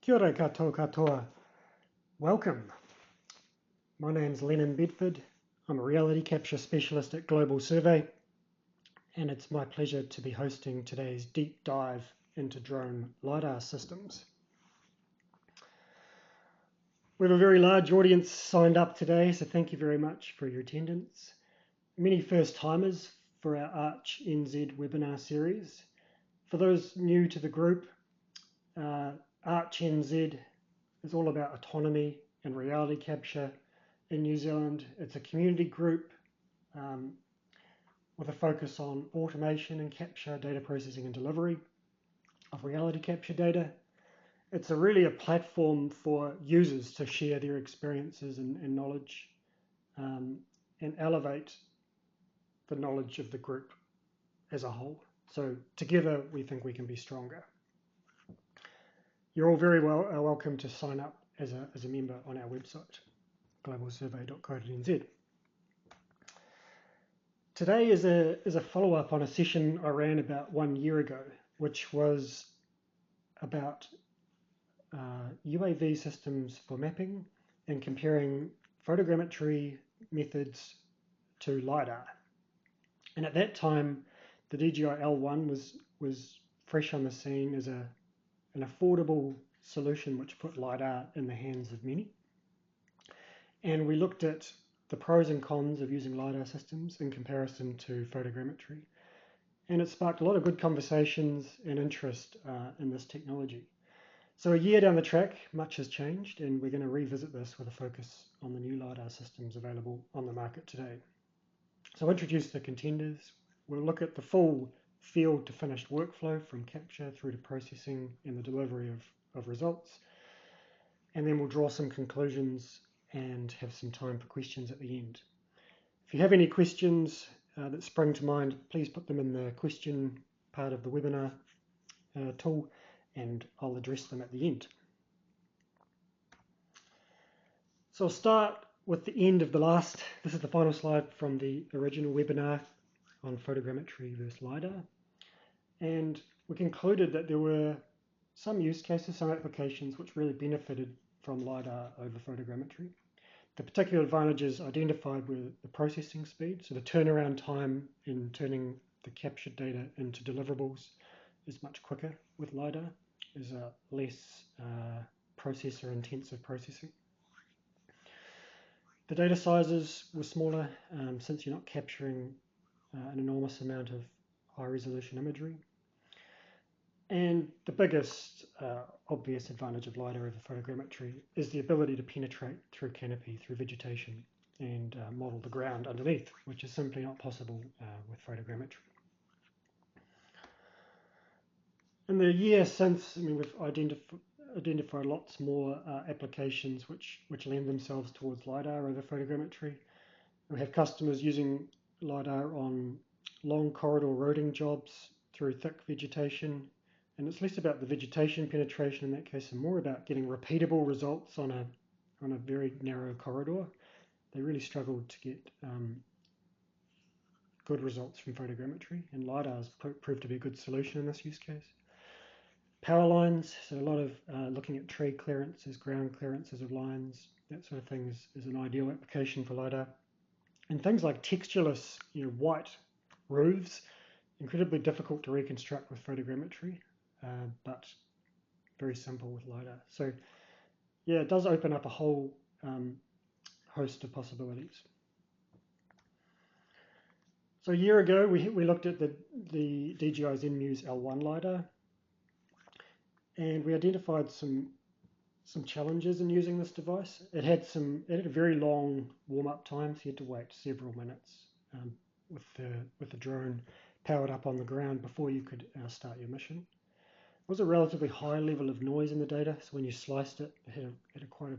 Kia ora katoa. Welcome. My name's Lennon Bedford. I'm a reality capture specialist at Global Survey, and it's my pleasure to be hosting today's deep dive into drone LiDAR systems. We have a very large audience signed up today, so thank you very much for your attendance. Many first-timers for our Arch NZ webinar series. For those new to the group, Arch NZ is all about autonomy and reality capture in New Zealand. It's a community group with a focus on automation and capture, data processing and delivery of reality capture data. It's really a platform for users to share their experiences and knowledge and elevate the knowledge of the group as a whole. So together we think we can be stronger. You're all very welcome to sign up as a member on our website, globalsurvey.co.nz. Today is a follow-up on a session I ran about 1 year ago, which was about UAV systems for mapping and comparing photogrammetry methods to LiDAR. And at that time, the DJI L1 was fresh on the scene as an affordable solution which put LiDAR in the hands of many. And we looked at the pros and cons of using LiDAR systems in comparison to photogrammetry. And it sparked a lot of good conversations and interest in this technology. So a year down the track, much has changed, and we're going to revisit this with a focus on the new LiDAR systems available on the market today. So I'll introduce the contenders. We'll look at the full field to finished workflow from capture through to processing and the delivery of results. And then we'll draw some conclusions and have some time for questions at the end. If you have any questions that spring to mind, please put them in the question part of the webinar tool, and I'll address them at the end. So I'll start with the end of this is the final slide from the original webinar on photogrammetry versus LiDAR. And we concluded that there were some use cases, some applications which really benefited from LiDAR over photogrammetry. The particular advantages identified were the processing speed, so the turnaround time in turning the captured data into deliverables is much quicker with LiDAR. There's a less processor intensive processing. The data sizes were smaller since you're not capturing an enormous amount of high resolution imagery. And the biggest obvious advantage of LiDAR over photogrammetry is the ability to penetrate through canopy, through vegetation, and model the ground underneath, which is simply not possible with photogrammetry. In the year since, we've identified lots more applications which lend themselves towards LiDAR over photogrammetry. We have customers using LiDAR on long corridor roading jobs through thick vegetation. And it's less about the vegetation penetration in that case and more about getting repeatable results on a very narrow corridor. They really struggled to get good results from photogrammetry, and LiDAR has proved to be a good solution in this use case. Power lines, so a lot of looking at tree clearances, ground clearances of lines, that sort of thing is an ideal application for LiDAR. And things like textureless, white roofs, incredibly difficult to reconstruct with photogrammetry. But very simple with LiDAR. So yeah, it does open up a whole host of possibilities. So a year ago, we looked at the DJI Zenmuse L1 LiDAR, and we identified some challenges in using this device. It had a very long warm-up time, so you had to wait several minutes with the drone powered up on the ground before you could start your mission. There was a relatively high level of noise in the data, so when you sliced it, it had quite a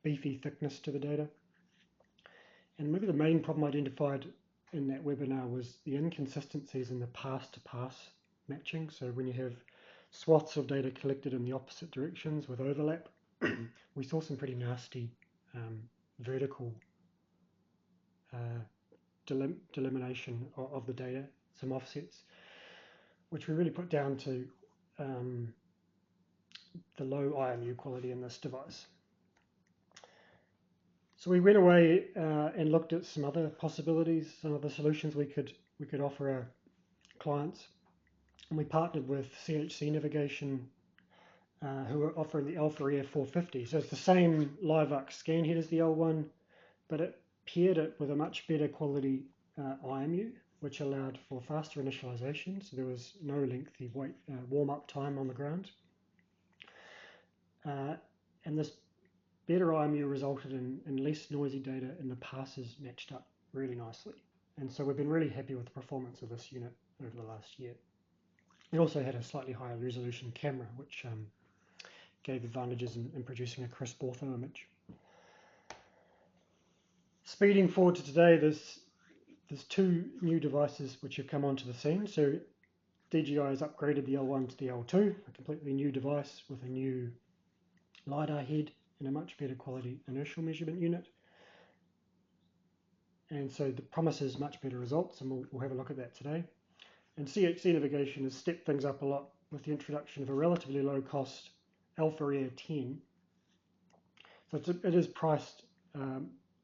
beefy thickness to the data. And maybe the main problem identified in that webinar was the inconsistencies in the pass-to-pass matching. So when you have swaths of data collected in the opposite directions with overlap, we saw some pretty nasty vertical delimitation of the data, some offsets, which we really put down to the low IMU quality in this device. So we went away and looked at some other possibilities, some other solutions we could offer our clients, and we partnered with CHC Navigation, who are offering the AlphaAir10. So it's the same live arc scan head as the L1, but it paired it with a much better quality IMU, which allowed for faster initialization, so there was no lengthy warm-up time on the ground. And this better IMU resulted in less noisy data, and the passes matched up really nicely. And so we've been really happy with the performance of this unit over the last year. It also had a slightly higher resolution camera, which gave advantages in producing a crisp ortho image. Speeding forward to today, there's two new devices which have come onto the scene. So DJI has upgraded the L1 to the L2, a completely new device with a new LiDAR head and a much better quality inertial measurement unit. And so that promises much better results, and we'll have a look at that today. And CHC Navigation has stepped things up a lot with the introduction of a relatively low-cost AlphaAir10. So it is priced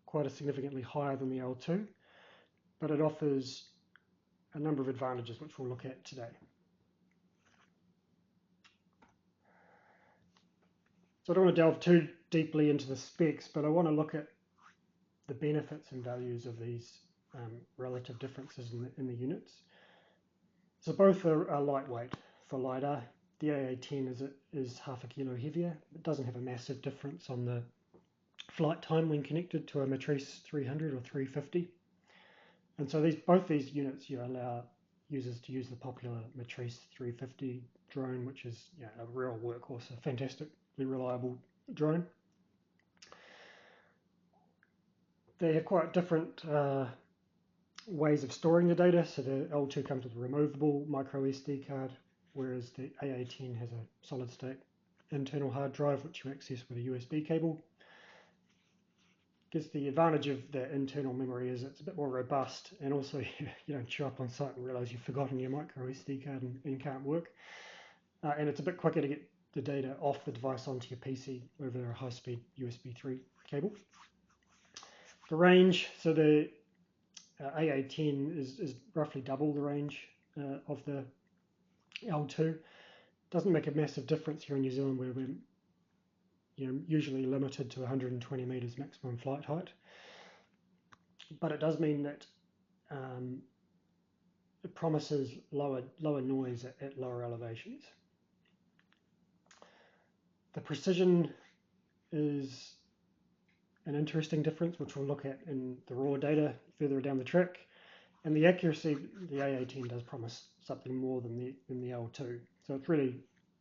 quite significantly higher than the L2, but it offers a number of advantages which we'll look at today. So I don't want to delve too deeply into the specs, but I want to look at the benefits and values of these relative differences in the units. So both are lightweight for LiDAR. The AA10 is half a kilo heavier. It doesn't have a massive difference on the flight time when connected to a Matrice 300 or 350. And so both these units allow users to use the popular Matrice 350 drone, which is a real workhorse, a fantastically reliable drone. They have quite different ways of storing the data. So the L2 comes with a removable micro SD card, whereas the AA10 has a solid state internal hard drive which you access with a USB cable. I guess the advantage of the internal memory is it's a bit more robust, and also you don't show up on site and realize you've forgotten your micro SD card and can't work. And it's a bit quicker to get the data off the device onto your PC over a high-speed USB 3 cable. The range, so the AA10 is roughly double the range of the L2. Doesn't make a massive difference here in New Zealand, where we're usually limited to 120 meters maximum flight height. But it does mean that it promises lower noise at lower elevations. The precision is an interesting difference, which we'll look at in the raw data further down the track. And the accuracy, the AA10 does promise something more than the L2. So it's really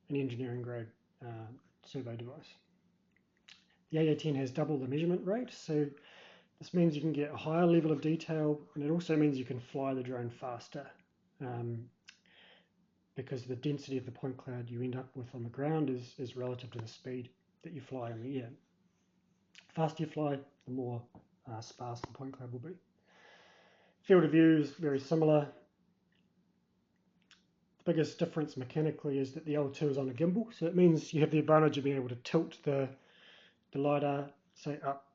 an engineering grade survey device. The AA10 has double the measurement rate, so this means you can get a higher level of detail, and it also means you can fly the drone faster, because the density of the point cloud you end up with on the ground is relative to the speed that you fly in the air. The faster you fly, the more sparse the point cloud will be. Field of view is very similar. The biggest difference mechanically is that the L2 is on a gimbal, so it means you have the advantage of being able to tilt the LiDAR, say, up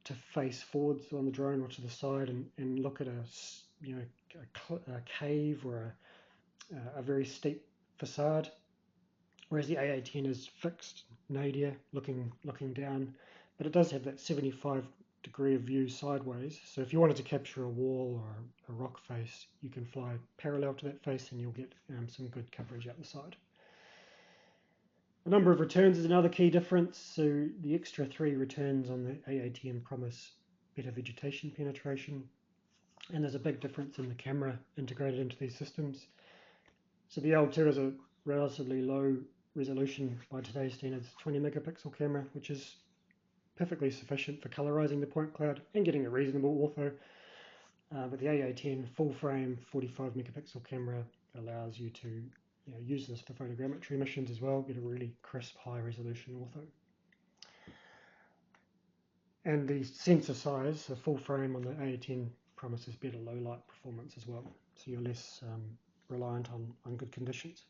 to face forwards on the drone or to the side, and look at a cave or a very steep facade, whereas the AA10 is fixed, nadir, looking down, but it does have that 75-degree of view sideways. So if you wanted to capture a wall or a rock face, you can fly parallel to that face and you'll get some good coverage out the side. The number of returns is another key difference. So the extra 3 returns on the AA10 promise better vegetation penetration, and there's a big difference in the camera integrated into these systems. So the L2 is a relatively low resolution by today's standards, 20 megapixel camera, which is perfectly sufficient for colorizing the point cloud and getting a reasonable ortho. But the AA10 full frame 45 megapixel camera allows you to use this for photogrammetry missions as well, get a really crisp high resolution ortho. And the sensor size, the full frame on the AA10 promises better low light performance as well, so you're less reliant on good conditions.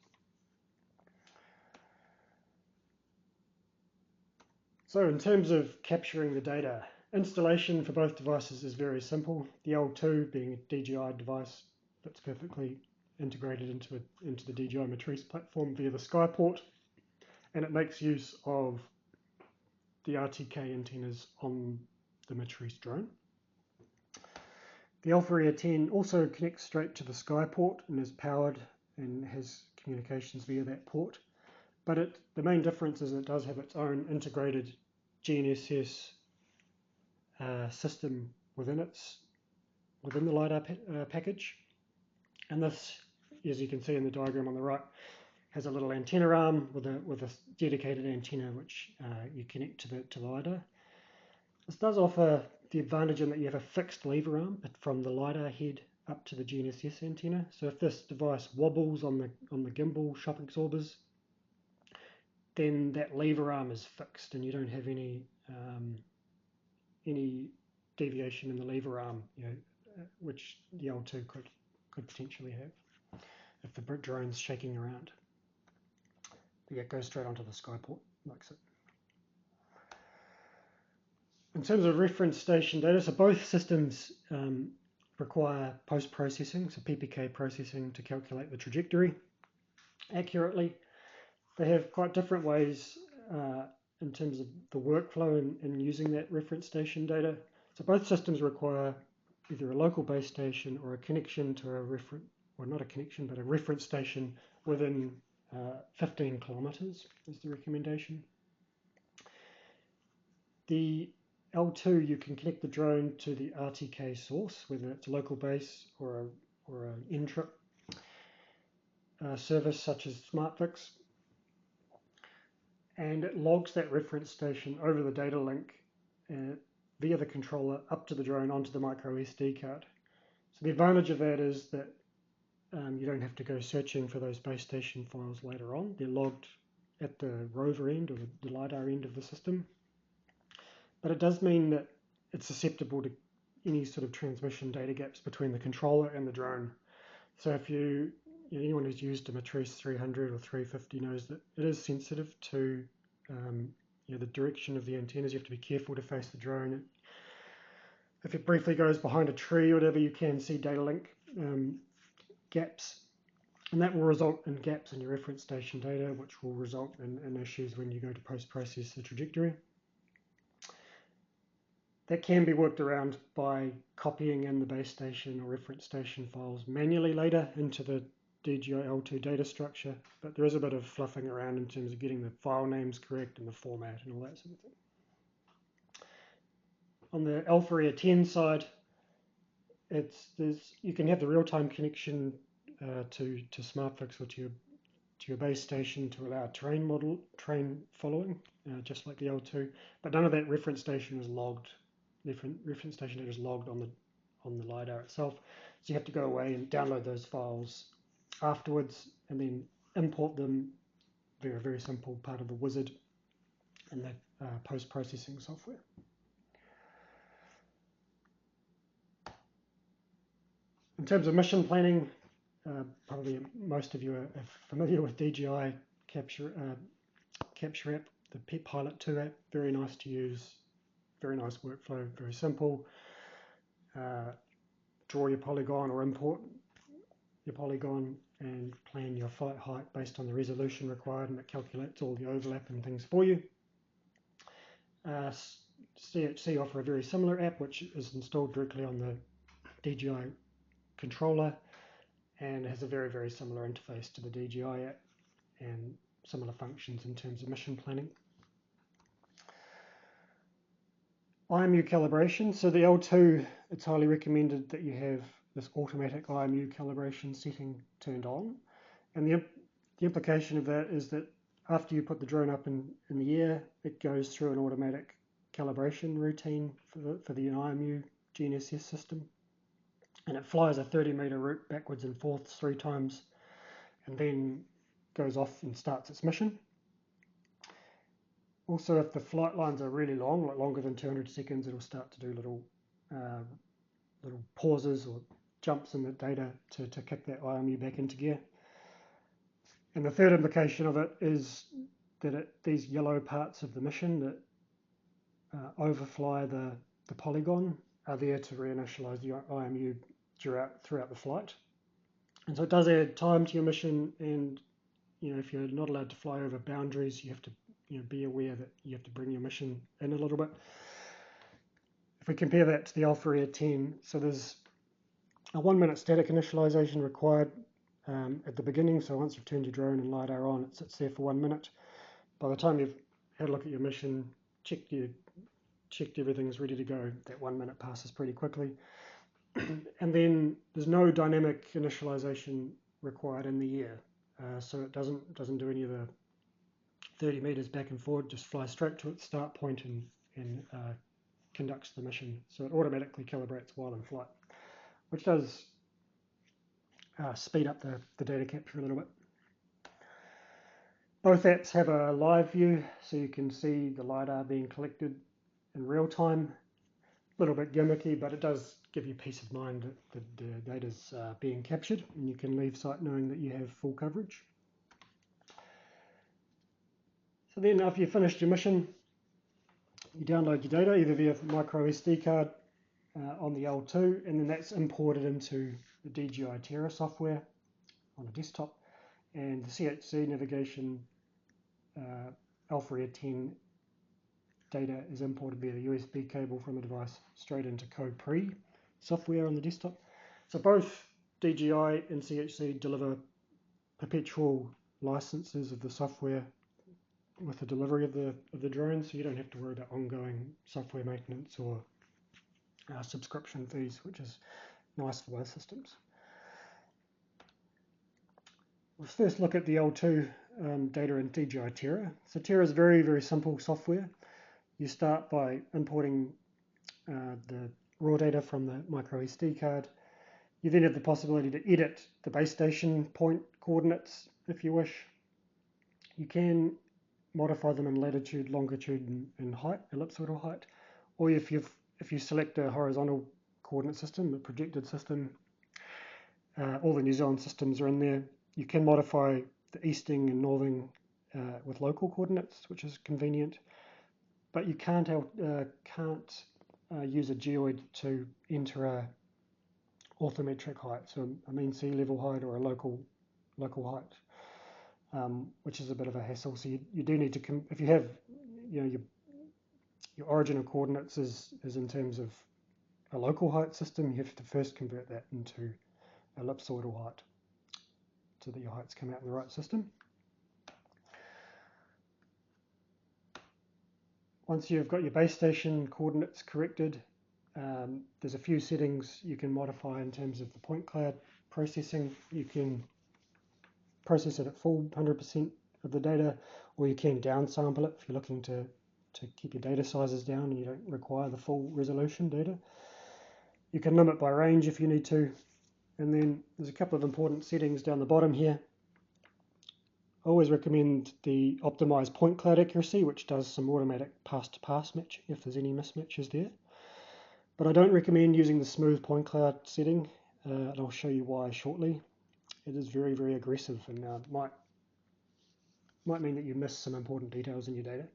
So in terms of capturing the data, installation for both devices is very simple. The L2 being a DJI device that's perfectly integrated into the DJI Matrice platform via the Skyport, and it makes use of the RTK antennas on the Matrice drone. The AlphaAir10 also connects straight to the Skyport and is powered and has communications via that port. But the main difference is it does have its own integrated GNSS system within the LiDAR package. And this, as you can see in the diagram on the right, has a little antenna arm with a dedicated antenna which you connect to the LiDAR. This does offer the advantage in that you have a fixed lever arm from the LiDAR head up to the GNSS antenna. So if this device wobbles on the gimbal shock absorbers, then that lever arm is fixed and you don't have any deviation in the lever arm, which the L2 could potentially have if the drone's shaking around. But yeah, it goes straight onto the Skyport, like so. In terms of reference station data, so both systems require post-processing, so PPK processing to calculate the trajectory accurately. They have quite different ways in terms of the workflow in using that reference station data. So both systems require either a local base station or a connection to a reference, or not a connection, but a reference station within 15 kilometers is the recommendation. The L2, you can connect the drone to the RTK source, whether it's a local base or an in-trip service such as SmartFix, and it logs that reference station over the data link via the controller up to the drone onto the micro SD card. So the advantage of that is that you don't have to go searching for those base station files later on. They're logged at the rover end or the LiDAR end of the system. But it does mean that it's susceptible to any sort of transmission data gaps between the controller and the drone. So if anyone who's used a Matrice 300 or 350 knows that it is sensitive to the direction of the antennas. You have to be careful to face the drone. If it briefly goes behind a tree or whatever, you can see data link gaps, and that will result in gaps in your reference station data, which will result in issues when you go to post-process the trajectory. That can be worked around by copying in the base station or reference station files manually later into the DJI L2 data structure, but there is a bit of fluffing around in terms of getting the file names correct and the format and all that sort of thing. On the AlphaAir10 side, you can have the real-time connection to SmartFix or to your base station to allow terrain following, just like the L2, but none of that reference station is logged. Reference station data is logged on the LiDAR itself, so you have to go away and download those files afterwards and then import them via a very simple part of the wizard in the post-processing software. In terms of mission planning, probably most of you are familiar with DJI Capture app, the Pilot 2 app. Very nice to use, very nice workflow, very simple. Draw your polygon or import your polygon and plan your flight height based on the resolution required, and it calculates all the overlap and things for you. CHC offer a very similar app which is installed directly on the DJI controller and has a very, very similar interface to the DJI app and similar functions in terms of mission planning. IMU calibration. So the L2, it's highly recommended that you have this automatic IMU calibration setting turned on. And the implication of that is that after you put the drone up in the air, it goes through an automatic calibration routine for the IMU GNSS system. And it flies a 30-meter route backwards and forths 3 times and then goes off and starts its mission. Also, if the flight lines are really long, like longer than 200 seconds, it'll start to do little pauses or jumps in the data to kick that IMU back into gear. And the third implication of it is that these yellow parts of the mission, overfly the polygon are there to reinitialize the IMU throughout the flight. And so it does add time to your mission, and if you're not allowed to fly over boundaries, you have to be aware that you have to bring your mission in a little bit. If we compare that to the AlphaAir10, so there's a 1 minute static initialization required at the beginning. So once you've turned your drone and LiDAR on, it sits there for 1 minute. By the time you've had a look at your mission, checked everything's ready to go, that 1 minute passes pretty quickly. And then there's no dynamic initialization required in the air. So it doesn't do any of the 30 meters back and forward, just flies straight to its start point and conducts the mission. So it automatically calibrates while in flight, which does speed up the data capture a little bit. Both apps have a live view, so you can see the LiDAR being collected in real time. A little bit gimmicky, but it does give you peace of mind that the data's being captured, and you can leave site knowing that you have full coverage. So then after you've finished your mission, you download your data either via micro SD card on the L2, and then that's imported into the DJI Terra software on the desktop, and the CHC Navigation AlphaAir10 data is imported via the USB cable from a device straight into CodePre software on the desktop. So both DJI and CHC deliver perpetual licenses of the software with the delivery of the drone, so you don't have to worry about ongoing software maintenance or subscription fees, which is nice for both systems. Let's first look at the L2 data in DJI Terra. So Terra is very, very simple software. You start by importing the raw data from the micro SD card. You then have the possibility to edit the base station point coordinates if you wish. You can modify them in latitude, longitude, and height, ellipsoidal height. Or if you select a horizontal coordinate system, a projected system, all the New Zealand systems are in there. You can modify the easting and northing with local coordinates, which is convenient. But you can't use a geoid to enter a orthometric height, so a mean sea level height or a local height, which is a bit of a hassle. So you do need to, if you have your origin of coordinates is in terms of a local height system, you have to first convert that into ellipsoidal height so that your heights come out in the right system. Once you've got your base station coordinates corrected, there's a few settings you can modify in terms of the point cloud processing. You can process it at full 100% of the data, or you can downsample it if you're looking to keep your data sizes down and you don't require the full resolution data. You can limit by range if you need to, and then there's a couple of important settings down the bottom here. I always recommend the optimized point cloud accuracy, which does some automatic pass-to-pass matching if there's any mismatches there. But I don't recommend using the smooth point cloud setting, and I'll show you why shortly. It is very, very aggressive and might mean that you miss some important details in your data.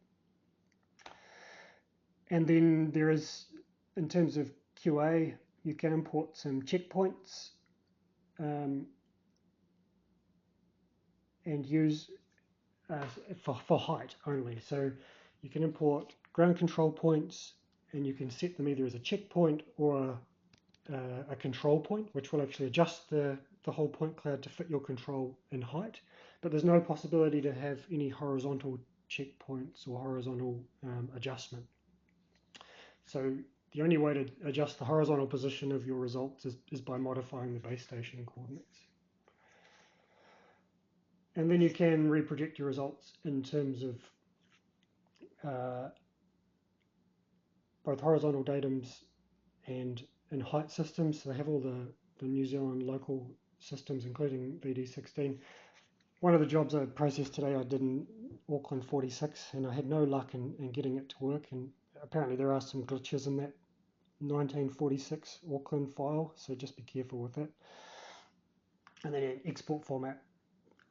And then there is, in terms of QA, you can import some checkpoints and use for height only. So you can import ground control points, and you can set them either as a checkpoint or a control point, which will actually adjust the whole point cloud to fit your control in height. But there's no possibility to have any horizontal checkpoints or horizontal adjustment. So the only way to adjust the horizontal position of your results is by modifying the base station coordinates. And then you can reproject your results in terms of both horizontal datums and in height systems. So they have all the New Zealand local systems, including VD16. One of the jobs I processed today, I did in Auckland 46, and I had no luck in getting it to work. And apparently there are some glitches in that 1946 Auckland file, so just be careful with that. And then in export format,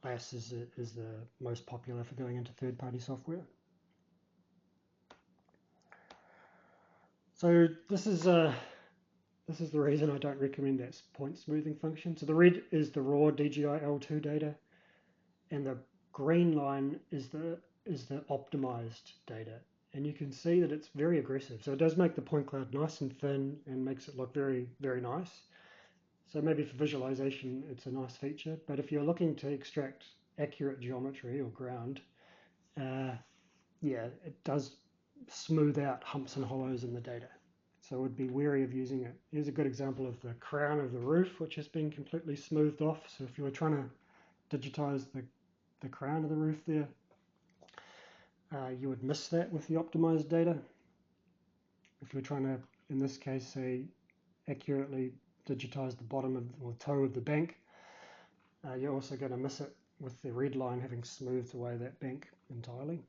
LAS is the most popular for going into third-party software. So this is the reason I don't recommend that point smoothing function. So the red is the raw DJI L2 data, and the green line is the optimized data. And you can see that it's very aggressive. So it does make the point cloud nice and thin and makes it look very, very nice. So maybe for visualization, it's a nice feature. But if you're looking to extract accurate geometry or ground, yeah, it does smooth out humps and hollows in the data. So I would be wary of using it. Here's a good example of the crown of the roof, which has been completely smoothed off. So if you were trying to digitize the crown of the roof there, you would miss that with the optimized data. If you're trying to, in this case, say, accurately digitize the bottom of or toe of the bank, you're also going to miss it with the red line having smoothed away that bank entirely.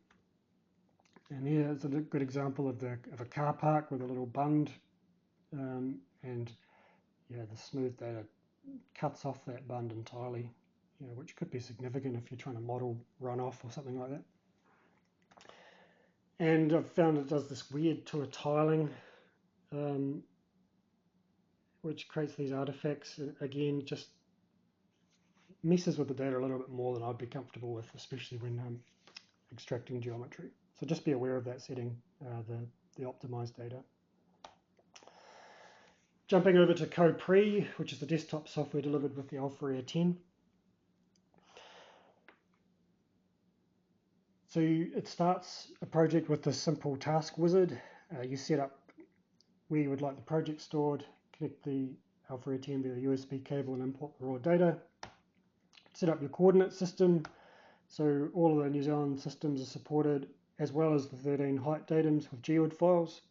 And here's a good example of a car park with a little bund, and yeah, the smooth data cuts off that bund entirely, which could be significant if you're trying to model runoff or something like that. And I've found it does this weird tour tiling, which creates these artifacts. Again, just messes with the data a little bit more than I'd be comfortable with, especially when extracting geometry. So just be aware of that setting, the optimized data. Jumping over to CoPre, which is the desktop software delivered with the AlphaAir10. So it starts a project with a simple task wizard. You set up where you would like the project stored, connect the AlphaAir10 via USB cable and import the raw data. Set up your coordinate system. So all of the New Zealand systems are supported, as well as the 13 height datums with geoid files.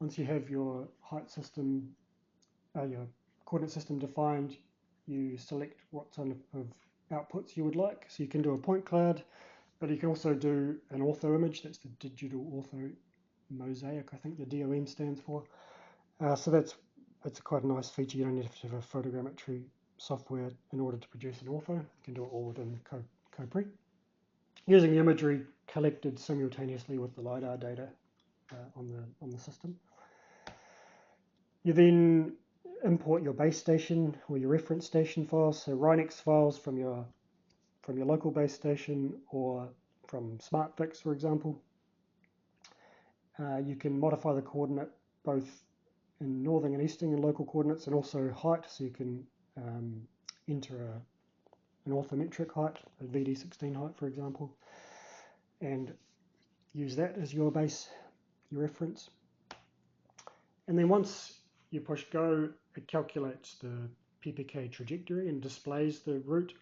Once you have your height system, your coordinate system defined, you select what kind of outputs you would like. So you can do a point cloud, but you can also do an ortho image. That's the digital ortho mosaic, I think the DOM stands for. So that's quite a nice feature. You don't need to have a photogrammetry software in order to produce an ortho. You can do it all within CoPre. Using the imagery collected simultaneously with the LiDAR data on the system. You then import your base station or your reference station files, so Rhinex files from your local base station or from SmartFix, for example. You can modify the coordinate both in northern and eastern and local coordinates, and also height, so you can enter an orthometric height, a VD16 height, for example, and use that as your base, your reference. And then once you push go, it calculates the PPK trajectory and displays the route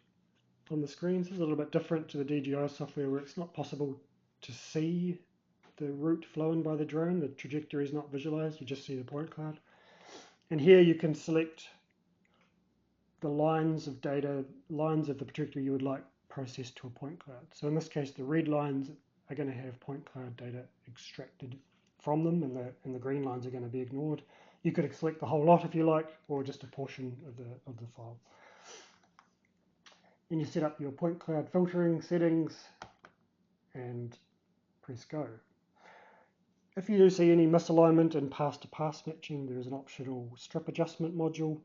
on the screen. So it's a little bit different to the DJI software, where it's not possible to see the route flown by the drone. The trajectory is not visualized, you just see the point cloud. And here you can select the lines of data, lines of the trajectory you would like processed to a point cloud. So in this case, the red lines are going to have point cloud data extracted from them, and the green lines are going to be ignored. You could select the whole lot if you like, or just a portion of the file. Then you set up your point cloud filtering settings and press go. If you do see any misalignment in pass-to-pass matching, there is an optional strip adjustment module.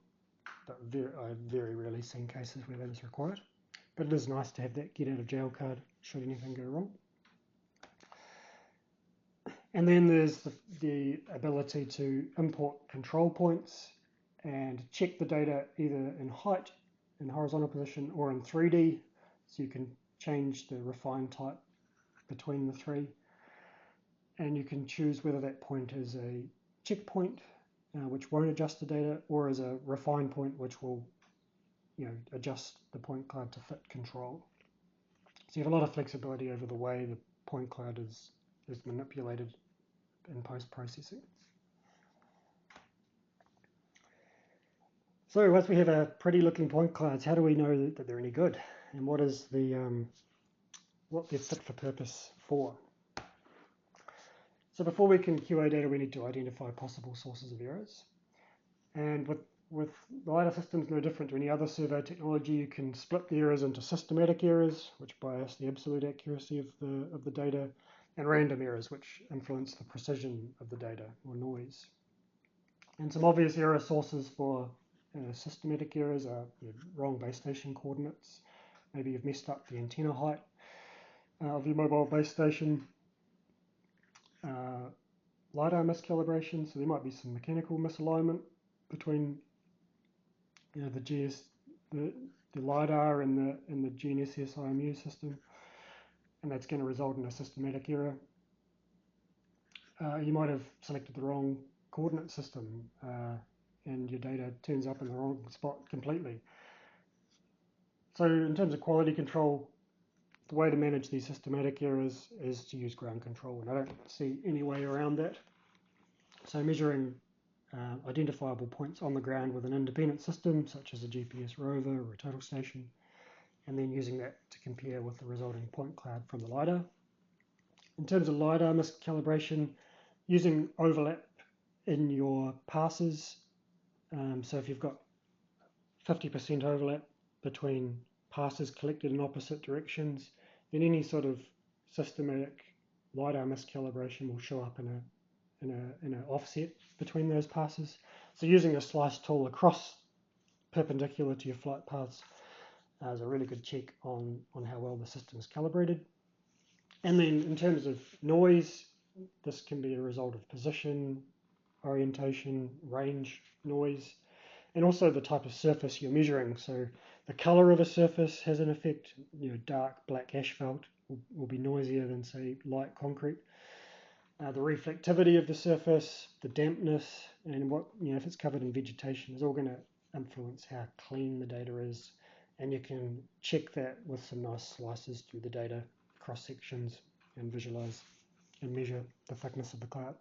But I've very rarely seen cases where that is required. But it is nice to have that get out of jail card should anything go wrong. And then there's the ability to import control points and check the data either in height, in horizontal position, or in 3D. So you can change the refine type between the three. And you can choose whether that point is a checkpoint, which won't adjust the data, or as a refine point, which will adjust the point cloud to fit control. So you have a lot of flexibility over the way the point cloud is manipulated in post-processing. So once we have a pretty looking point clouds, how do we know that they're any good? And what is what they're fit for purpose for? So before we can QA data, we need to identify possible sources of errors. And with LiDAR systems, no different to any other survey technology, you can split the errors into systematic errors, which bias the absolute accuracy of the data, and random errors, which influence the precision of the data, or noise. And some obvious error sources for systematic errors are wrong base station coordinates. Maybe you've messed up the antenna height of your mobile base station. LiDAR miscalibration, so there might be some mechanical misalignment between the LiDAR and the GNSS IMU system, and that's going to result in a systematic error. You might have selected the wrong coordinate system and your data turns up in the wrong spot completely. So in terms of quality control, the way to manage these systematic errors is to use ground control, and I don't see any way around that. So measuring identifiable points on the ground with an independent system, such as a GPS rover or a total station, and then using that to compare with the resulting point cloud from the LiDAR. In terms of LiDAR miscalibration, using overlap in your passes. So if you've got 50% overlap between passes collected in opposite directions, then any sort of systematic LiDAR miscalibration will show up in an offset between those passes. So using a slice tool across perpendicular to your flight paths is a really good check on how well the system is calibrated. And then in terms of noise, this can be a result of position, orientation, range, noise, and also the type of surface you're measuring. So the color of a surface has an effect. Dark black asphalt will be noisier than, say, light concrete. The reflectivity of the surface, the dampness, and if it's covered in vegetation is all going to influence how clean the data is. And you can check that with some nice slices through the data, cross sections, and visualize and measure the thickness of the cloud.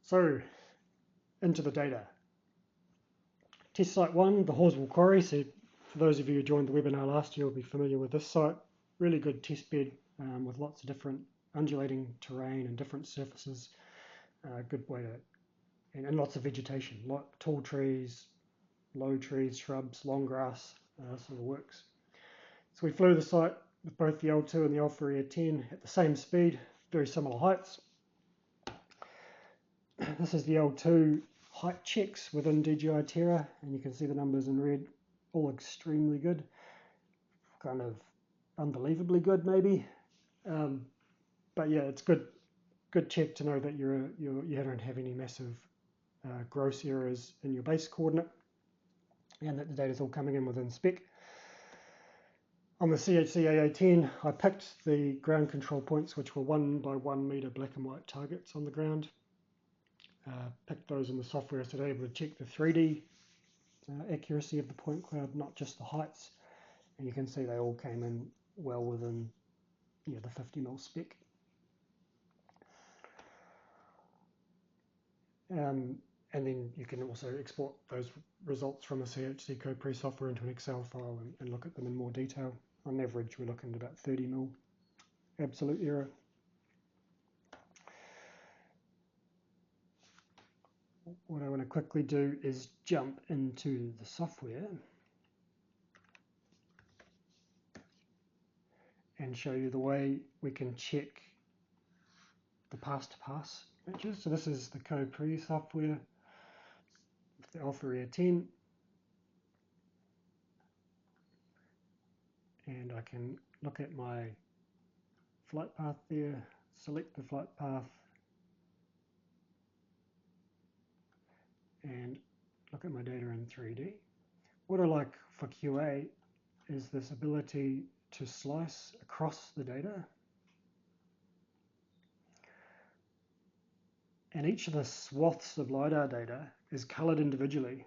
So, into the data. Test site 1, the Horswell Quarry. So for those of you who joined the webinar last year will be familiar with this site. Really good test bed with lots of different undulating terrain and different surfaces. Good way to, and lots of vegetation, tall trees, low trees, shrubs, long grass, sort of works. So we flew the site with both the L2 and the AlphaAir10 at the same speed, very similar heights. This is the L2 height checks within DJI Terra, and you can see the numbers in red, all extremely good, kind of unbelievably good maybe. But yeah, it's good check to know that you don't have any massive gross errors in your base coordinate, and that the data is all coming in within spec. On the CHC AA10, I picked the ground control points, which were 1 by 1 meter black and white targets on the ground. Picked those in the software so they're able to check the 3D accuracy of the point cloud, not just the heights. And you can see they all came in well within the 50 mil spec. And then you can also export those results from a CHC code pre-software into an Excel file and look at them in more detail. On average, we're looking at about 30 mil absolute error. What I want to quickly do is jump into the software and show you the way we can check the pass-to-pass matches. So this is the code pre software with the AlphaAir10, and I can look at my flight path there, select the flight path, and look at my data in 3D. What I like for QA is this ability to slice across the data. And each of the swaths of LiDAR data is colored individually.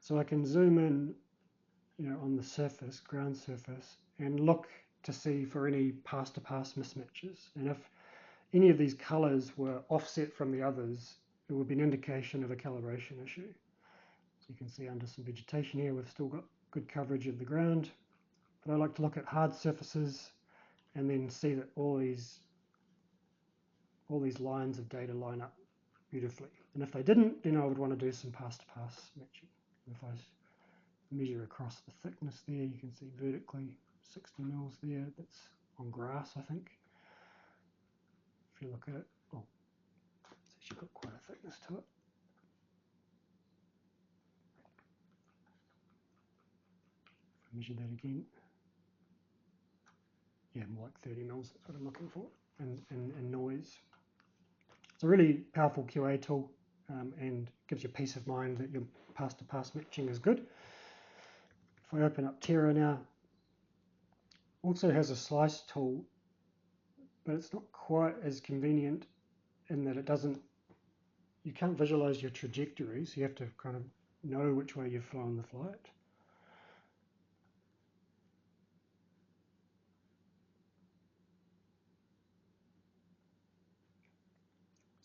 So I can zoom in, on the surface, ground surface, and look to see for any pass-to-pass mismatches. And if any of these colors were offset from the others, it would be an indication of a calibration issue. So you can see under some vegetation here, we've still got good coverage of the ground. But I like to look at hard surfaces and then see that all these lines of data line up beautifully. And if they didn't, then I would want to do some pass-to-pass matching. If I measure across the thickness there, you can see vertically 60 mils there. That's on grass, I think. If you look at it, oh, it's actually got quite a thickness to it. Measure that again. Yeah, more like 30 mils, that's what I'm looking for, and noise. It's a really powerful QA tool and gives you peace of mind that your pass-to-pass matching is good. If I open up Terra now, also has a slice tool, but it's not quite as convenient in that it doesn't, you can't visualize your trajectories, you have to kind of know which way you've flown the flight.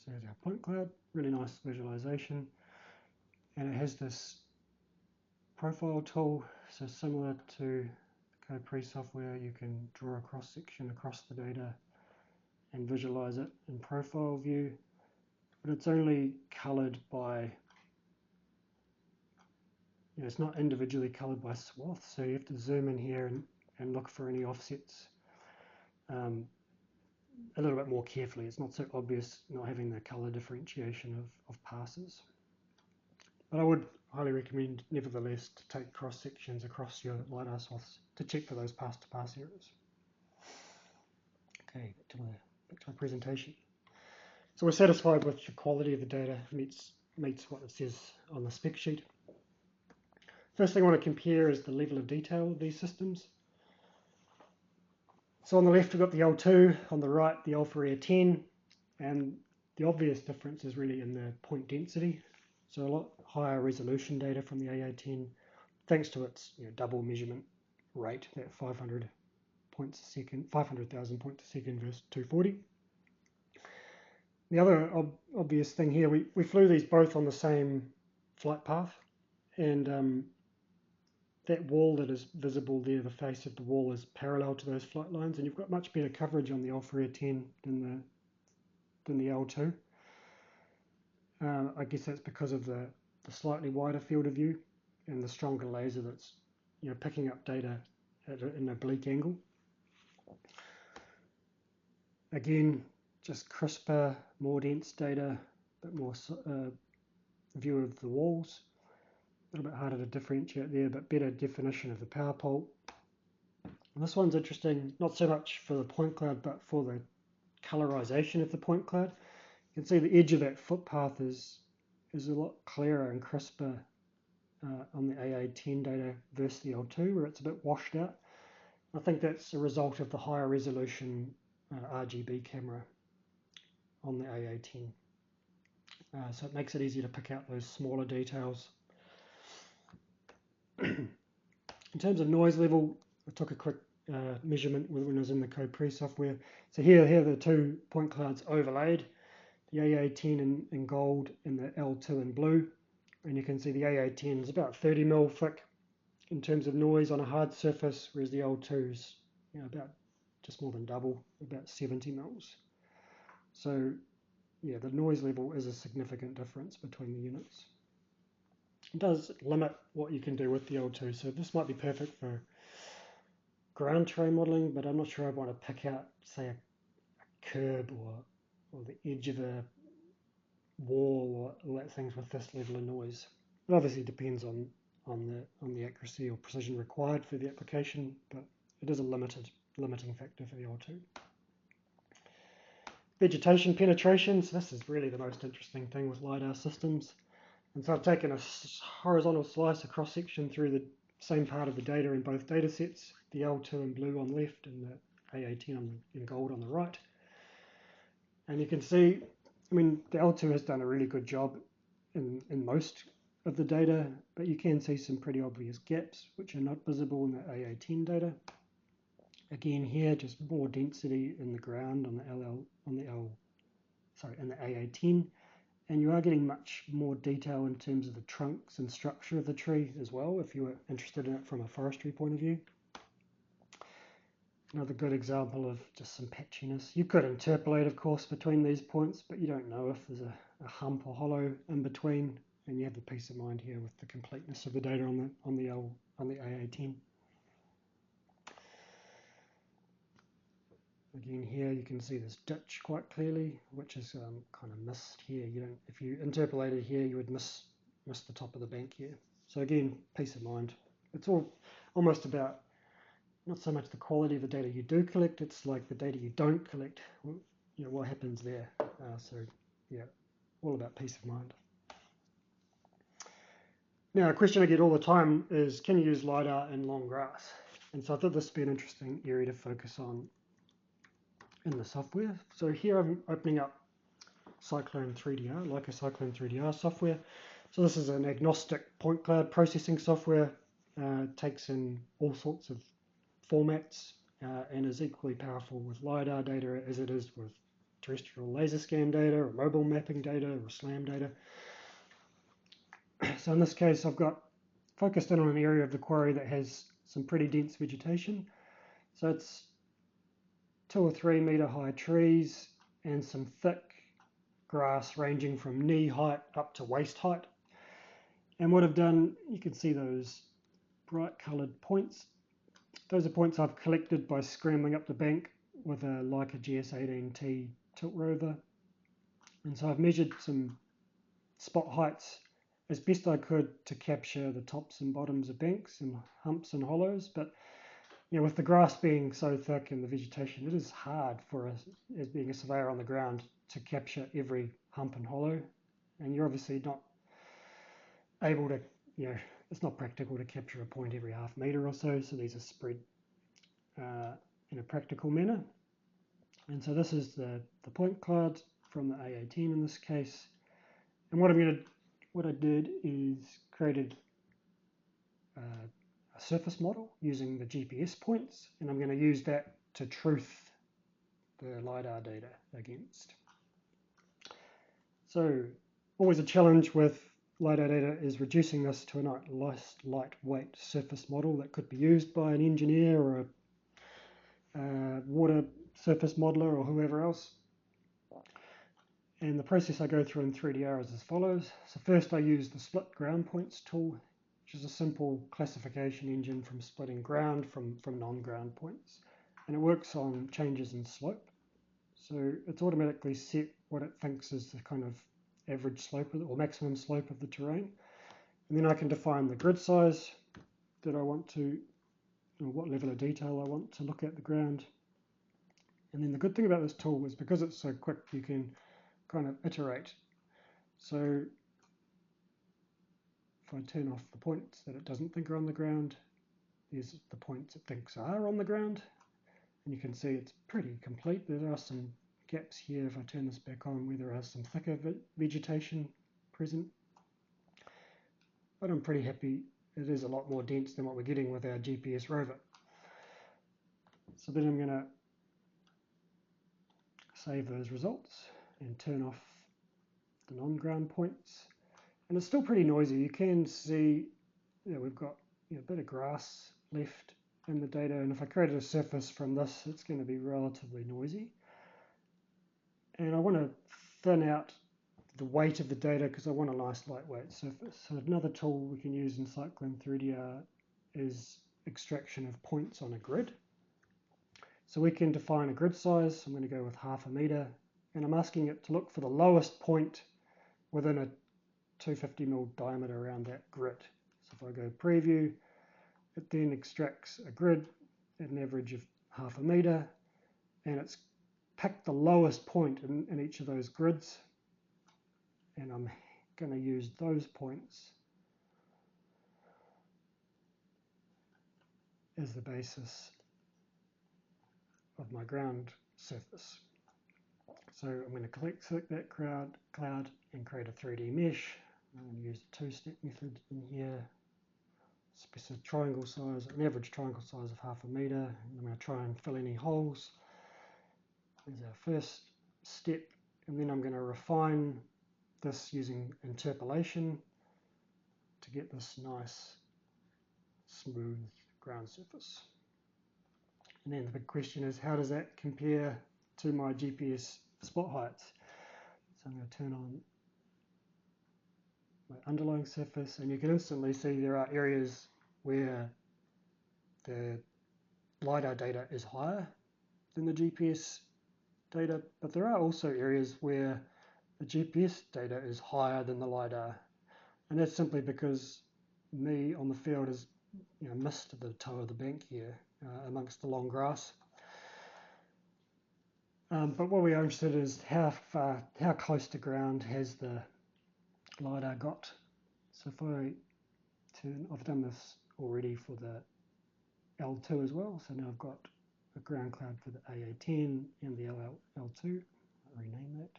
So there's our point cloud, really nice visualization, and it has this profile tool, so similar to Caprice software, you can draw a cross section across the data and visualize it in profile view, but it's only colored by, it's not individually colored by swath, so you have to zoom in here and look for any offsets a little bit more carefully. It's not so obvious not having the color differentiation of passes. But I would highly recommend, nevertheless, to take cross sections across your LiDAR swaths to check for those pass-to-pass errors. Okay, back to my presentation. So we're satisfied with the quality of the data, meets what it says on the spec sheet. First thing I want to compare is the level of detail of these systems. So on the left we've got the L2, on the right the AlphaAir10, and the obvious difference is really in the point density. So a lot higher resolution data from the AA10, thanks to its double measurement rate, that 500,000 points a second versus 240. The other obvious thing here, we flew these both on the same flight path, and that wall that is visible there, the face of the wall, is parallel to those flight lines, and you've got much better coverage on the AlphaAir10 than the L2. I guess that's because of the slightly wider field of view and the stronger laser that's picking up data at an oblique angle. Again, just crisper, more dense data, a bit more view of the walls. A little bit harder to differentiate there, but better definition of the power pole. And this one's interesting, not so much for the point cloud, but for the colorization of the point cloud. You can see the edge of that footpath is a lot clearer and crisper on the AA10 data versus the L2, where it's a bit washed out. I think that's a result of the higher resolution RGB camera on the AA10. So it makes it easier to pick out those smaller details. In terms of noise level, I took a quick measurement when I was in the Caprice software. So here are the two point clouds overlaid, the AA10 in gold and the L2 in blue. And you can see the AA10 is about 30 mil thick in terms of noise on a hard surface, whereas the L2 is about just more than double, about 70 mils. So yeah, the noise level is a significant difference between the units. It does limit what you can do with the L2, so this might be perfect for ground terrain modeling, but I'm not sure I'd want to pick out, say, a curb or the edge of a wall or all that things with this level of noise. It obviously depends on the accuracy or precision required for the application, but it is a limiting factor for the L2. Vegetation penetration, so this is really the most interesting thing with LiDAR systems. And so I've taken a horizontal slice, a cross section through the same part of the data in both data sets, the L2 in blue on the left and the AA10 in gold on the right. And you can see, the L2 has done a really good job in most of the data, but you can see some pretty obvious gaps which are not visible in the AA10 data. Again here, just more density in the ground on the AA10. And you are getting much more detail in terms of the trunks and structure of the tree as well, if you were interested in it from a forestry point of view. Another good example of just some patchiness. You could interpolate, of course, between these points, but you don't know if there's a hump or hollow in between, and you have the peace of mind here with the completeness of the data on the AA10. Again, here you can see this ditch quite clearly, which is kind of missed here. You don't, if you interpolated here, you would miss the top of the bank here. So again, peace of mind. It's all almost about not so much the quality of the data you do collect, it's like the data you don't collect, you know, what happens there. So yeah, all about peace of mind. Now, a question I get all the time is, can you use LiDAR in long grass? And so I thought this would be an interesting area to focus on in the software. So here I'm opening up Cyclone 3DR, like a Cyclone 3DR software. So this is an agnostic point cloud processing software, takes in all sorts of formats and is equally powerful with LiDAR data as it is with terrestrial laser scan data or mobile mapping data or SLAM data. So in this case, I've got focused in on an area of the quarry that has some pretty dense vegetation. So it's 2 or 3 meter high trees and some thick grass ranging from knee height up to waist height. And what I've done, you can see those bright coloured points. Those are points I've collected by scrambling up the bank with a Leica GS18T tilt rover. And so I've measured some spot heights as best I could to capture the tops and bottoms of banks and humps and hollows. But you know, with the grass being so thick and the vegetation, it is hard for us, as being a surveyor on the ground, to capture every hump and hollow. And you're obviously not able to, you know, it's not practical to capture a point every half metre or so. So these are spread in a practical manner. And so this is the point cloud from the A18 in this case. And what I did is created a surface model using the GPS points, and I'm going to use that to truth the LiDAR data against. So always a challenge with LiDAR data is reducing this to a nice lightweight surface model that could be used by an engineer or a water surface modeler or whoever else. And the process I go through in 3DR is as follows. So first I use the split ground points tool, which is a simple classification engine from splitting ground from non-ground points. And it works on changes in slope. So it's automatically set what it thinks is the kind of average slope or maximum slope of the terrain. And then I can define the grid size that I want to, or what level of detail I want to look at the ground. And then the good thing about this tool is because it's so quick, you can kind of iterate. So if I turn off the points that it doesn't think are on the ground, there's the points it thinks are on the ground. And you can see it's pretty complete. There are some gaps here if I turn this back on where there are some thicker vegetation present. But I'm pretty happy. It is a lot more dense than what we're getting with our GPS rover. So then I'm going to save those results and turn off the non-ground points. And it's still pretty noisy. You can see we've got a bit of grass left in the data, and if I created a surface from this, it's going to be relatively noisy. And I want to thin out the weight of the data because I want a nice lightweight surface. So another tool we can use in Cyclone 3DR is extraction of points on a grid. So we can define a grid size. I'm going to go with 0.5 metre, and I'm asking it to look for the lowest point within a 250mm diameter around that grid. So if I go preview, it then extracts a grid at an average of 0.5 metre, and it's picked the lowest point in each of those grids, and I'm going to use those points as the basis of my ground surface. So I'm going to select that cloud and create a 3D mesh. I'm going to use the two-step method in here. Specific triangle size, an average triangle size of 0.5 metre. And I'm going to try and fill any holes. There's our first step, and then I'm going to refine this using interpolation to get this nice smooth ground surface. And then the big question is, how does that compare to my GPS spot heights? So I'm going to turn on my underlying surface, and you can instantly see there are areas where the LiDAR data is higher than the GPS data, but there are also areas where the GPS data is higher than the LiDAR, and that's simply because me on the field has missed the toe of the bank here amongst the long grass. But what we are interested in is how close to ground has the LiDAR got. So if I I've done this already for the L2 as well, so now I've got a ground cloud for the AA10 and the L2. I'll rename that.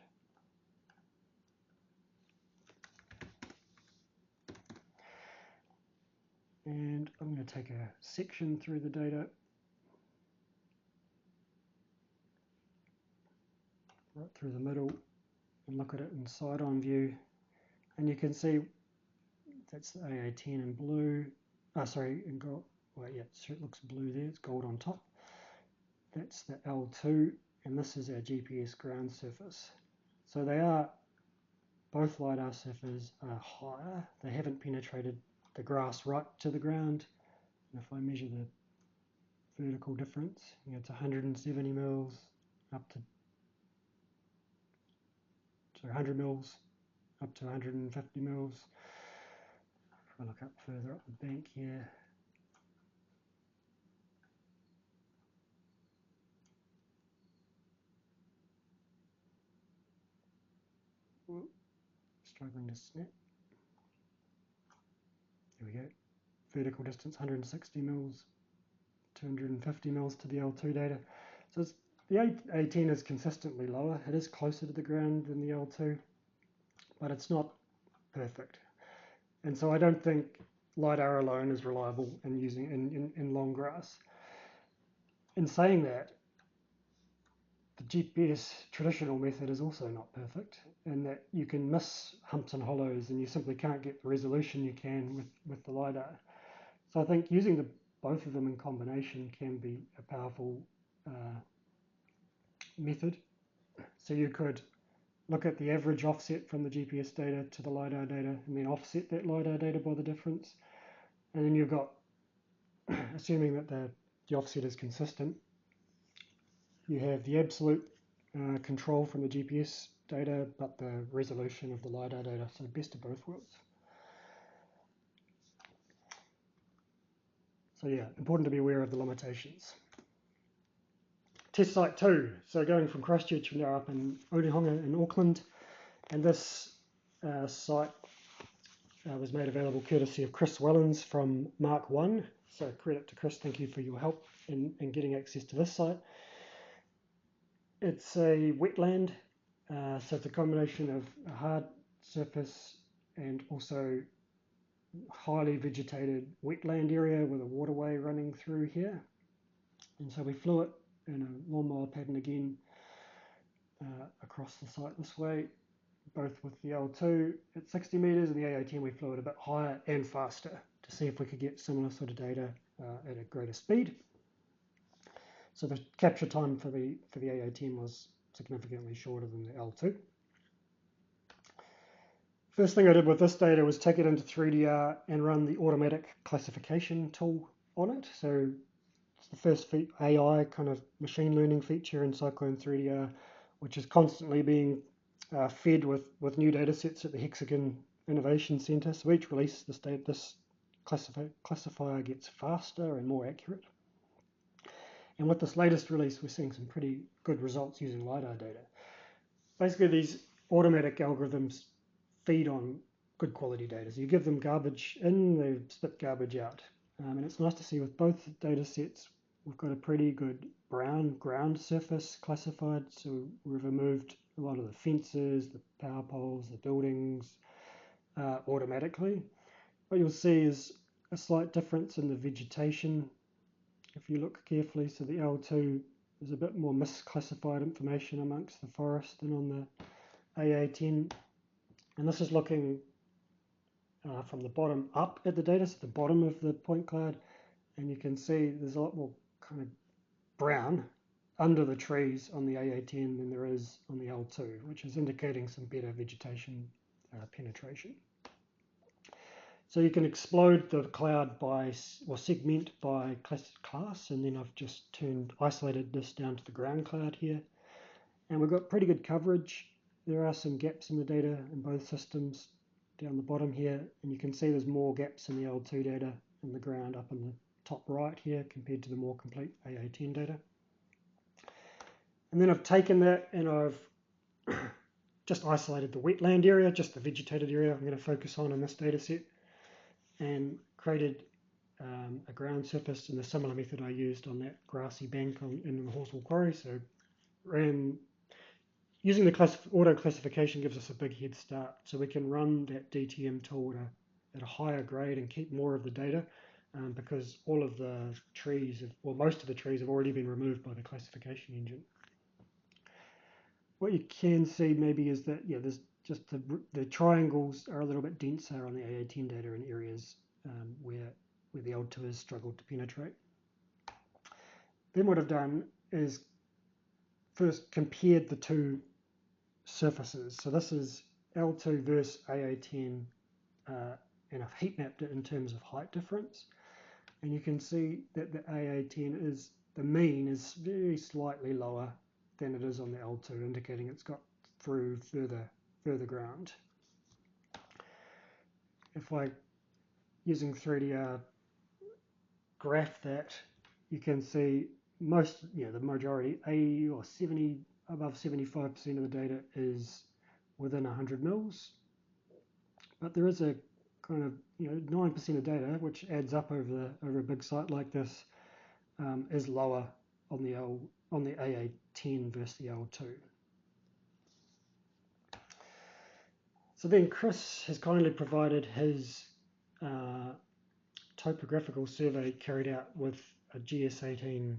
And I'm going to take a section through the data, right through the middle, and look at it in side-on view. And you can see that's the AA10 in blue. In gold. Well, yeah, so it looks blue there. It's gold on top. That's the L2, and this is our GPS ground surface. So they are, both LiDAR surfaces are higher. They haven't penetrated the grass right to the ground. And if I measure the vertical difference, it's 170 mils up to 100 mils up to 150 mils. If I look up further up the bank here, struggling to snap. There we go. Vertical distance 160 mils, 250 mils to the L2 data. So the A10 is consistently lower. It is closer to the ground than the L2, but it's not perfect. And so I don't think LiDAR alone is reliable in using in long grass. In saying that, the GPS traditional method is also not perfect, in that you can miss humps and hollows and you simply can't get the resolution you can with the LiDAR. So I think using both of them in combination can be a powerful method. So you could look at the average offset from the GPS data to the LiDAR data and then offset that LiDAR data by the difference. And then you've got, assuming that the offset is consistent, you have the absolute control from the GPS data, but the resolution of the LiDAR data, so best of both worlds. So yeah, important to be aware of the limitations. Test site 2, so going from Christchurch, we're now up in Onehunga in Auckland, and this site was made available courtesy of Chris Wellens from Mark 1, so credit to Chris, thank you for your help in getting access to this site. It's a wetland, so it's a combination of a hard surface and also highly vegetated wetland area with a waterway running through here. And so we flew it in a lawnmower pattern again across the site this way, both with the L2 at 60 meters and the AA10 we flew it a bit higher and faster to see if we could get similar sort of data at a greater speed. So the capture time for the AA10 was significantly shorter than the L2. First thing I did with this data was take it into 3DR and run the automatic classification tool on it. So it's the first AI kind of machine learning feature in Cyclone 3DR, which is constantly being fed with new data sets at the Hexagon Innovation Centre. So each release, this classifier gets faster and more accurate. And with this latest release, we're seeing some pretty good results using LiDAR data. Basically, these automatic algorithms feed on good quality data. So you give them garbage in, they spit garbage out. And it's nice to see with both data sets, we've got a pretty good brown ground surface classified. So we've removed a lot of the fences, the power poles, the buildings automatically. What you'll see is a slight difference in the vegetation. If you look carefully, so the L2 is a bit more misclassified information amongst the forest than on the AA10. And this is looking from the bottom up at the data, so the bottom of the point cloud. And you can see there's a lot more kind of brown under the trees on the AA10 than there is on the L2, which is indicating some better vegetation penetration. So you can explode the cloud by, or segment by class, and then I've just isolated this down to the ground cloud here. And we've got pretty good coverage. There are some gaps in the data in both systems down the bottom here, and you can see there's more gaps in the L2 data in the ground up in the top right here compared to the more complete AA10 data. And then I've taken that and I've just isolated the wetland area, just the vegetated area I'm going to focus on in this data set, and created a ground surface in a similar method I used on that grassy bank in the Horsewall Quarry. So using the auto classification gives us a big head start, so we can run that DTM tool at a higher grade and keep more of the data, because all of the trees, or most of the trees, have already been removed by the classification engine. What you can see maybe is that, yeah, there's just the triangles are a little bit denser on the AA10 data in areas where the L2 has struggled to penetrate. Then what I've done is first compared the two surfaces. So this is L2 versus AA10, and I've heat mapped it in terms of height difference. And you can see that the AA10 the mean is very slightly lower than it is on the L2, indicating it's got through further ground. If I, using 3DR, graph that, you can see the majority, 80 or 70, above 75% of the data is within 100 mils. But there is a kind of 9% of data, which adds up over a big site like this, is lower on the AA10 versus the L2. So then Chris has kindly provided his topographical survey carried out with a GS18T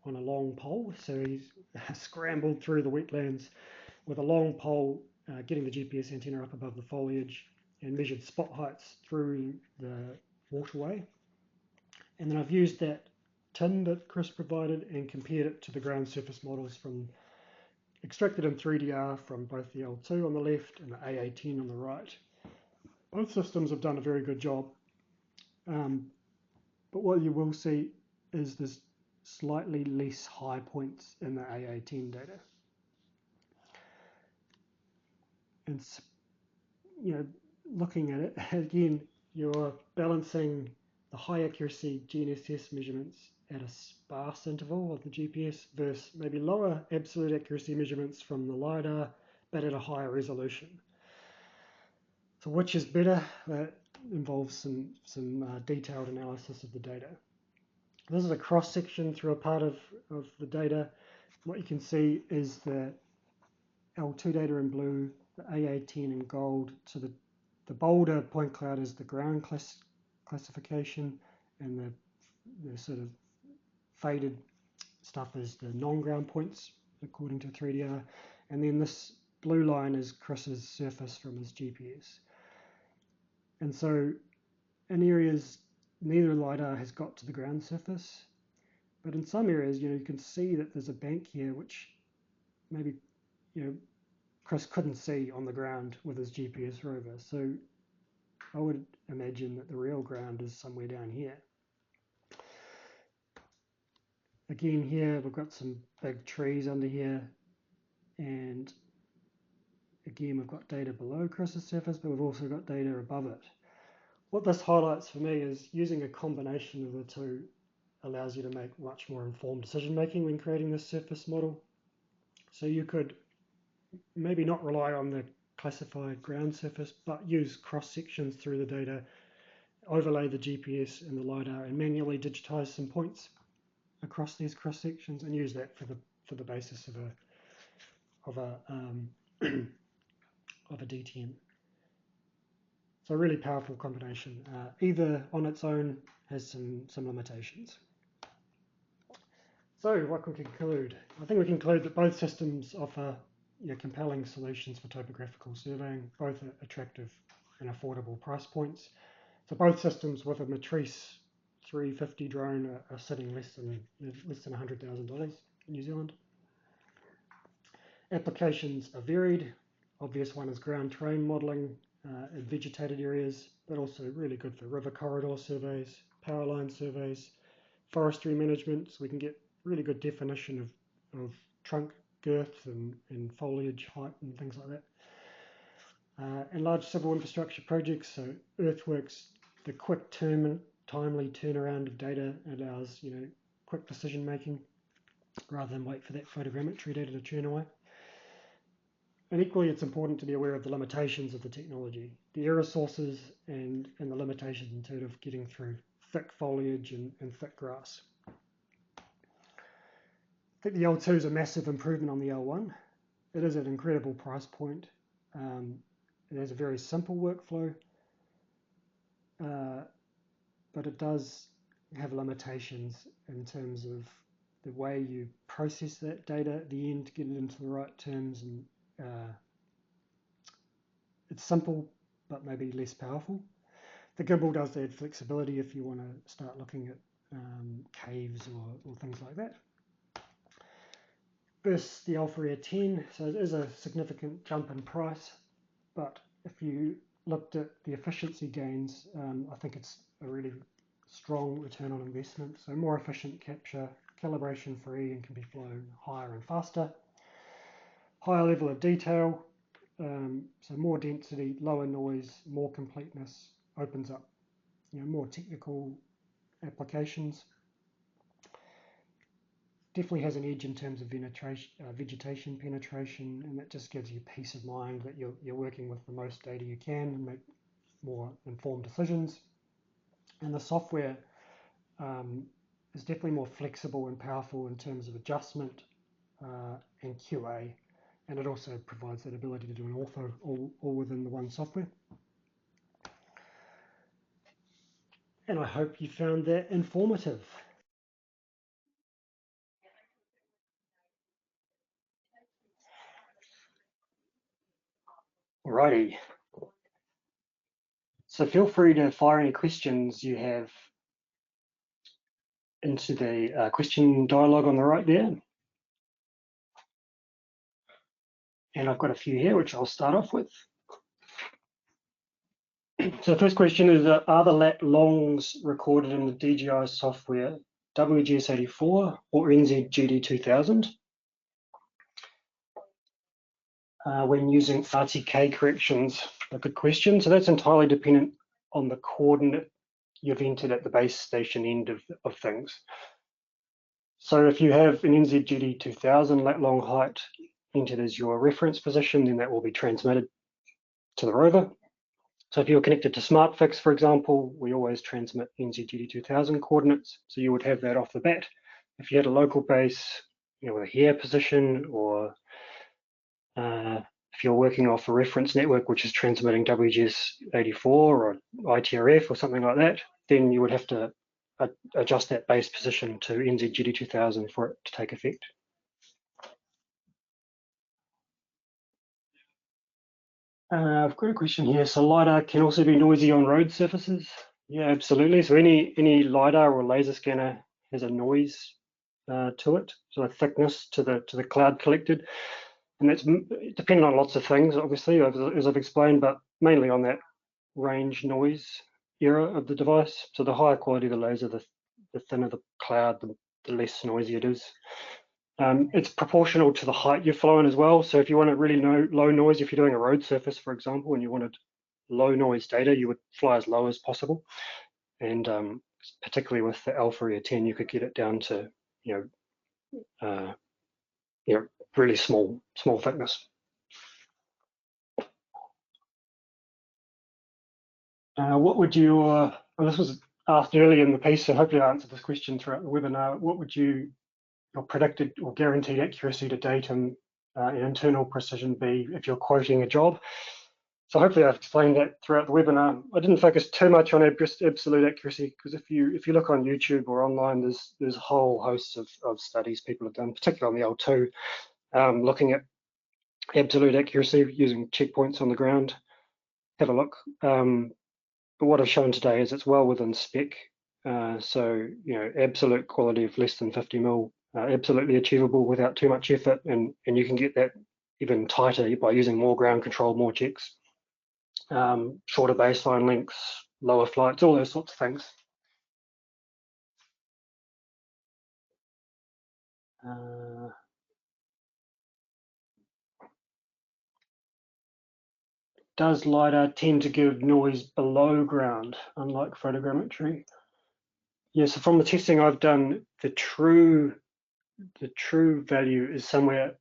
on a long pole. So he's scrambled through the wetlands with a long pole, getting the GPS antenna up above the foliage, and measured spot heights through the waterway. And then I've used that tin that Chris provided and compared it to the ground surface models extracted in 3DR from both the L2 on the left and the AA10 on the right. Both systems have done a very good job, but what you will see is there's slightly less high points in the AA10 data. And looking at it again, you're balancing the high accuracy GNSS measurements at a sparse interval of the GPS versus maybe lower absolute accuracy measurements from the LiDAR, but at a higher resolution. So which is better? That involves some detailed analysis of the data. This is a cross section through a part of the data. What you can see is the L2 data in blue, the AA10 in gold. So the bolder point cloud is the ground classification, and the sort of faded stuff is the non-ground points according to 3DR, and then this blue line is Chris's surface from his GPS. And so in areas neither LiDAR has got to the ground surface, but in some areas you can see that there's a bank here which maybe Chris couldn't see on the ground with his GPS rover. So I would imagine that the real ground is somewhere down here. Again, here we've got some big trees under here, and again we've got data below Chris's surface, but we've also got data above it. What this highlights for me is using a combination of the two allows you to make much more informed decision making when creating this surface model. So you could maybe not rely on the classified ground surface, but use cross sections through the data, overlay the GPS and the LiDAR, and manually digitize some points across these cross sections, and use that for the basis of a DTM. So a really powerful combination. Either on its own has some limitations. So what can we conclude? I think we conclude that both systems offer compelling solutions for topographical surveying, both at attractive and affordable price points. So both systems with a Matrice 350 drone are sitting less than $100,000 in New Zealand. Applications are varied. Obvious one is ground terrain modelling, in vegetated areas, but also really good for river corridor surveys, power line surveys, forestry management, so we can get really good definition of trunk girth and foliage height and things like that. And large civil infrastructure projects, so earthworks, the quick timely turnaround of data allows quick decision making rather than wait for that photogrammetry data to churn away. And equally, it's important to be aware of the limitations of the technology, the error sources and the limitations in terms of getting through thick foliage and thick grass. I think the L2 is a massive improvement on the L1. It is an incredible price point. It has a very simple workflow, but it does have limitations in terms of the way you process that data at the end to get it into the right terms, and it's simple but maybe less powerful. The gimbal does add flexibility if you want to start looking at caves or things like that. Versus the AlphaAir10, so it is a significant jump in price, but if you looked at the efficiency gains, I think it's a really strong return on investment. So more efficient capture, calibration free, and can be flown higher and faster. Higher level of detail, so more density, lower noise, more completeness, opens up more technical applications. Definitely has an edge in terms of vegetation penetration, and that just gives you peace of mind that you're working with the most data you can and make more informed decisions. And the software is definitely more flexible and powerful in terms of adjustment and QA, and it also provides that ability to do an ortho all within the one software. And I hope you found that informative. Alrighty. So feel free to fire any questions you have into the question dialogue on the right there. And I've got a few here, which I'll start off with. So the first question is, are the lat longs recorded in the DJI software WGS84 or NZGD2000? When using RTK corrections? A good question. So that's entirely dependent on the coordinate you've entered at the base station end of things. So if you have an NZGD2000 lat long height entered as your reference position, then that will be transmitted to the rover. So if you're connected to SmartFix, for example, we always transmit NZGD2000 coordinates, so you would have that off the bat. If you had a local base, with a hair position, or if you're working off a reference network which is transmitting WGS84 or ITRF or something like that, then you would have to adjust that base position to NZGD2000 for it to take effect. I've got a question here. So LiDAR can also be noisy on road surfaces? Yeah, absolutely. So any LiDAR or laser scanner has a noise to it, so a thickness to the cloud collected. And that's dependent on lots of things, obviously, as I've explained, but mainly on that range noise era of the device. So the higher quality the laser, the thinner the cloud, the less noisy it is. It's proportional to the height you're flying as well. So if you want a really low noise, if you're doing a road surface, for example, and you wanted low noise data, you would fly as low as possible. And particularly with the AlphaAir10, you could get it down to really small thickness. What would you, well, this was asked earlier in the piece, so hopefully I answered this question throughout the webinar. What would your predicted or guaranteed accuracy to date and internal precision be if you're quoting a job? So hopefully I've explained that throughout the webinar. I didn't focus too much on absolute accuracy, because if you look on YouTube or online, there's a whole host of studies people have done, particularly on the L2, looking at absolute accuracy using checkpoints on the ground. Have a look. But what I've shown today is it's well within spec. So absolute quality of less than 50 mil, absolutely achievable without too much effort, and you can get that even tighter by using more ground control, more checks. shorter baseline lengths, lower flights, all those sorts of things. Does LiDAR tend to give noise below ground, unlike photogrammetry? Yeah, so from the testing I've done, the true value is somewhere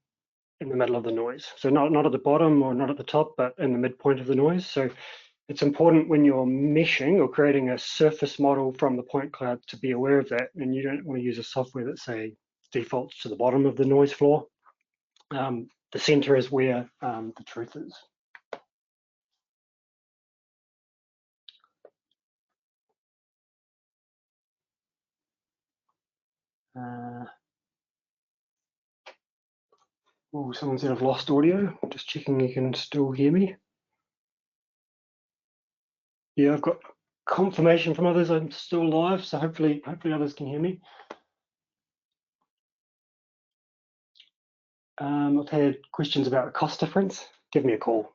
in the middle of the noise. So not at the bottom or not at the top, but in the midpoint of the noise. So it's important when you're meshing or creating a surface model from the point cloud to be aware of that, and you don't want to use a software that, say, defaults to the bottom of the noise floor. The center is where the truth is. Oh, someone said I've lost audio. Just checking you can still hear me. Yeah, I've got confirmation from others I'm still live, so hopefully others can hear me. I've had questions about the cost difference. Give me a call.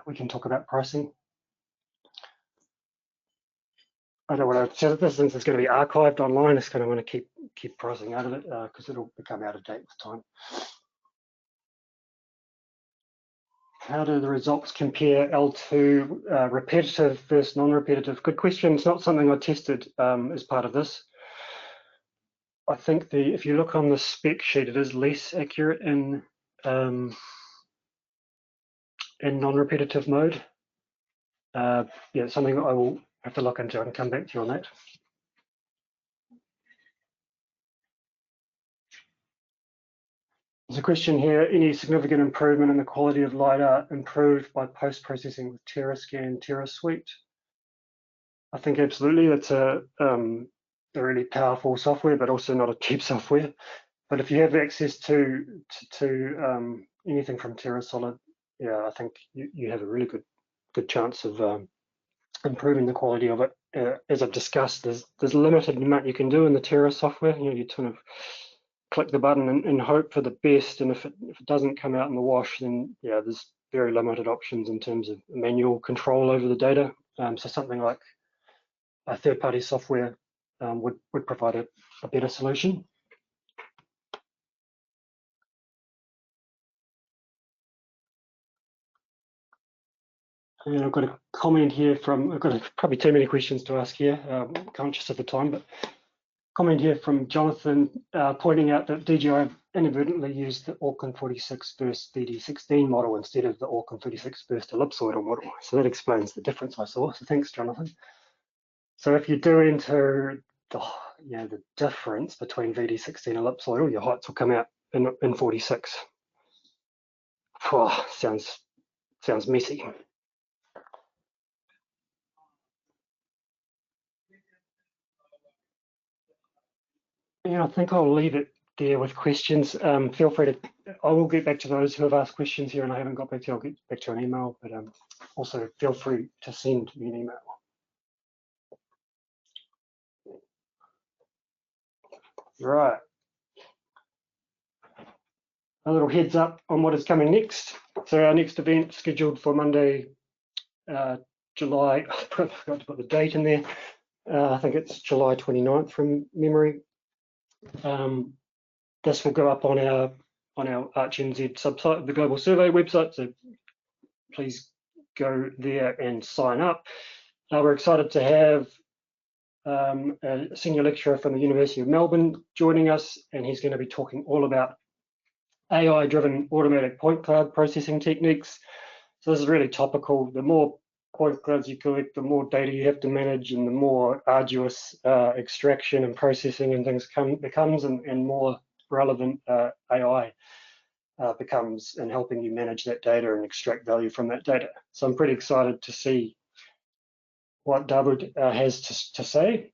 We can talk about pricing. I don't want to, so this since it's going to be archived online, I just kind of want to keep pricing out of it because it'll become out of date with time. How do the results compare L2 repetitive versus non-repetitive? Good question. It's not something I tested as part of this. I think if you look on the spec sheet, it is less accurate in non-repetitive mode. Yeah, it's something that I will have to look into and come back to you on that. There's a question here, any significant improvement in the quality of LiDAR improved by post-processing with TerraScan, TerraSuite? I think absolutely. That's a really powerful software, but also not a cheap software. But if you have access to anything from TerraSolid, yeah, I think you have a really good chance of improving the quality of it. As I've discussed, there's limited amount you can do in the Terra software. You know, you kind of click the button and hope for the best, and if it doesn't come out in the wash, then yeah, there's very limited options in terms of manual control over the data. So something like a third-party software would provide a better solution. And I've got a comment here from, I've got probably too many questions to ask here, conscious of the time, but comment here from Jonathan pointing out that DJI inadvertently used the Auckland 46 burst VD16 model instead of the Auckland 36 burst ellipsoidal model. So that explains the difference I saw. So thanks, Jonathan. So if you do enter the difference between VD16 ellipsoidal, your heights will come out in 46. Oh, sounds messy. Yeah, I think I'll leave it there with questions. Feel free to, I will get back to those who have asked questions here and I haven't got back to you. I'll get back to you on email, but also feel free to send me an email. Right. A little heads up on what is coming next. So our next event scheduled for Monday, July, I forgot to put the date in there. I think it's July 29th from memory. This will go up on our ArchNZ subsite of the Global Survey website, so please go there and sign up. We're excited to have a senior lecturer from the University of Melbourne joining us, and he's going to be talking all about AI-driven automatic point cloud processing techniques. So this is really topical. The more point clouds you collect, the more data you have to manage, and the more arduous extraction and processing and things becomes, and more relevant AI becomes in helping you manage that data and extract value from that data. So I'm pretty excited to see what David has to say.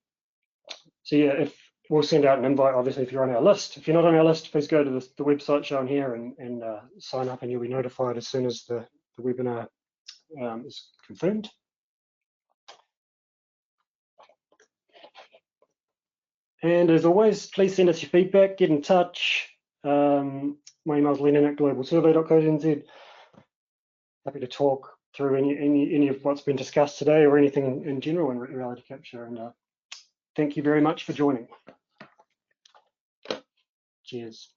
So yeah, if we'll send out an invite, obviously, if you're on our list. If you're not on our list, please go to the website shown here and sign up, and you'll be notified as soon as the webinar is confirmed. And as always, please send us your feedback, get in touch. My email is lennon@globalsurvey.co.nz. Happy to talk through any of what's been discussed today or anything in general in reality capture. And thank you very much for joining. Cheers.